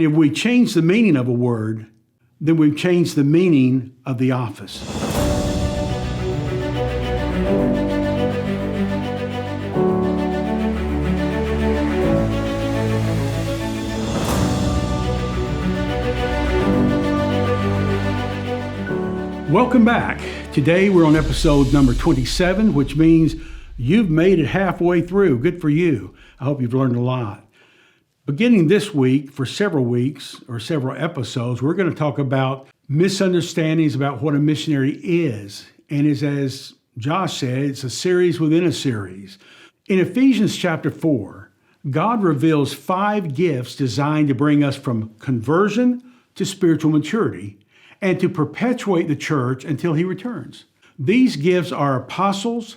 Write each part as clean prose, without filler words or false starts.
If we change the meaning of a word, then we've changed the meaning of the office. Welcome back. Today we're on episode number 27, which means you've made it halfway through. Good for you. I hope you've learned a lot. Beginning this week, for several weeks or several episodes, we're going to talk about misunderstandings about what a missionary is. And as Josh said, it's a series within a series. In Ephesians chapter 4, God reveals 5 gifts designed to bring us from conversion to spiritual maturity and to perpetuate the church until he returns. These gifts are apostles,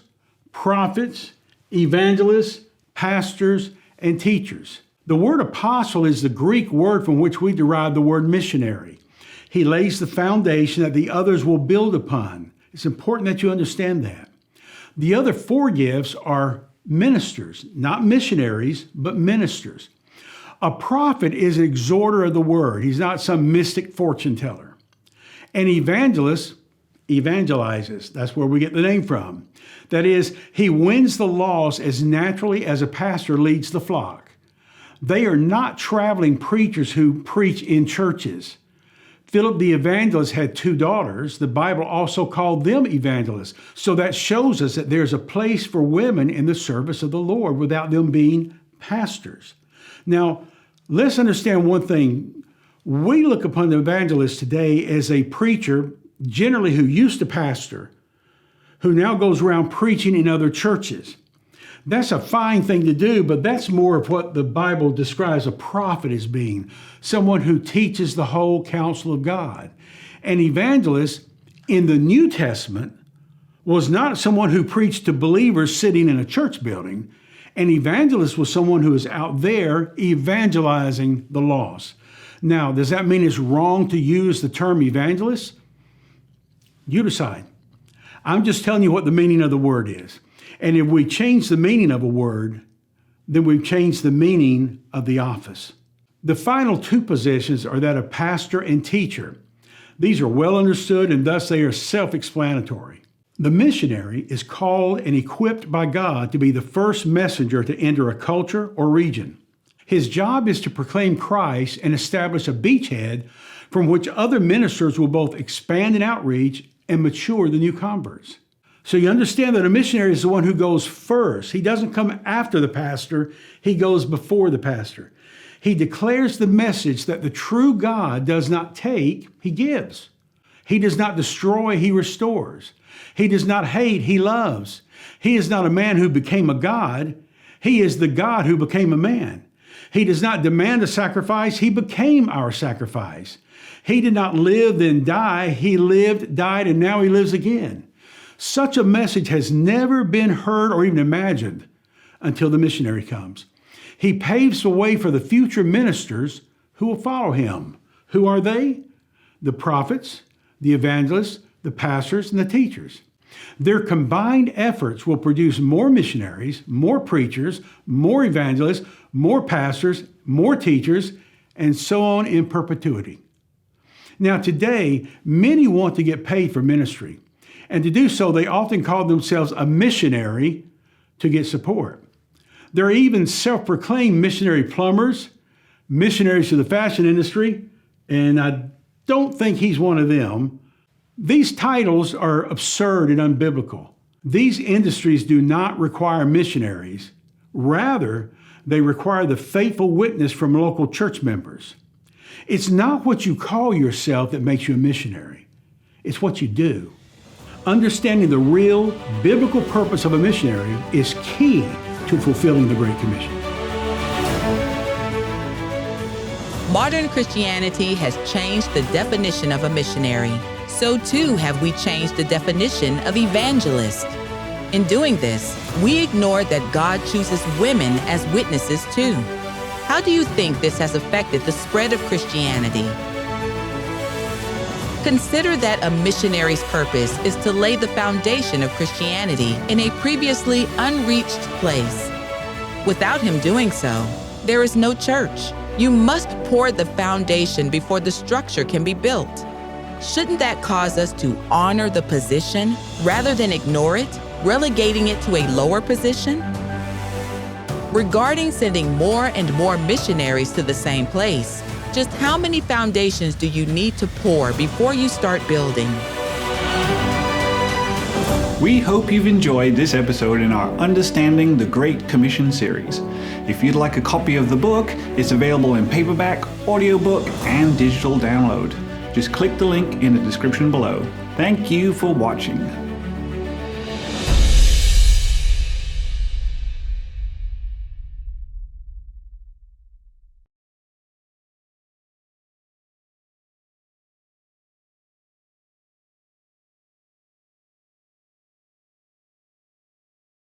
prophets, evangelists, pastors, and teachers. The word apostle is the Greek word from which we derive the word missionary. He lays the foundation that the others will build upon. It's important that you understand that. The other 4 gifts are ministers, not missionaries, but ministers. A prophet is an exhorter of the word. He's not some mystic fortune teller. An evangelist evangelizes. That's where we get the name from. That is, he wins the lost as naturally as a pastor leads the flock. They are not traveling preachers who preach in churches. Philip the evangelist had 2 daughters. The Bible also called them evangelists. So that shows us that there's a place for women in the service of the Lord without them being pastors. Now, let's understand one thing. We look upon the evangelist today as a preacher, generally who used to pastor, who now goes around preaching in other churches. That's a fine thing to do, but that's more of what the Bible describes a prophet as being, someone who teaches the whole counsel of God. An evangelist in the New Testament was not someone who preached to believers sitting in a church building. An evangelist was someone who is out there evangelizing the lost. Now, does that mean it's wrong to use the term evangelist? You decide. I'm just telling you what the meaning of the word is. And if we change the meaning of a word, then we've changed the meaning of the office. The final 2 positions are that of pastor and teacher. These are well understood and thus they are self-explanatory. The missionary is called and equipped by God to be the first messenger to enter a culture or region. His job is to proclaim Christ and establish a beachhead from which other ministers will both expand in outreach and mature the new converts. So you understand that a missionary is the one who goes first. He doesn't come after the pastor. He goes before the pastor. He declares the message that the true God does not take, he gives. He does not destroy, he restores. He does not hate, he loves. He is not a man who became a God. He is the God who became a man. He does not demand a sacrifice. He became our sacrifice. He did not live, then die. He lived, died, and now he lives again. Such a message has never been heard or even imagined until the missionary comes. He paves the way for the future ministers who will follow him. Who are they? The prophets, the evangelists, the pastors, and the teachers. Their combined efforts will produce more missionaries, more preachers, more evangelists, more pastors, more teachers, and so on in perpetuity. Now today, many want to get paid for ministry. And to do so, they often call themselves a missionary to get support. There are even self-proclaimed missionary plumbers, missionaries to the fashion industry, and I don't think he's one of them. These titles are absurd and unbiblical. These industries do not require missionaries. Rather, they require the faithful witness from local church members. It's not what you call yourself that makes you a missionary. It's what you do. Understanding the real biblical purpose of a missionary is key to fulfilling the Great Commission. Modern Christianity has changed the definition of a missionary. So too have we changed the definition of evangelist. In doing this, we ignore that God chooses women as witnesses too. How do you think this has affected the spread of Christianity? Consider that a missionary's purpose is to lay the foundation of Christianity in a previously unreached place. Without him doing so, there is no church. You must poured the foundation before the structure can be built. Shouldn't that cause us to honor the position rather than ignore it, relegating it to a lower position? Regarding sending more and more missionaries to the same place, just how many foundations do you need to pour before you start building? We hope you've enjoyed this episode in our Understanding the Great Commission series. If you'd like a copy of the book, it's available in paperback, audiobook, and digital download. Just click the link in the description below. Thank you for watching.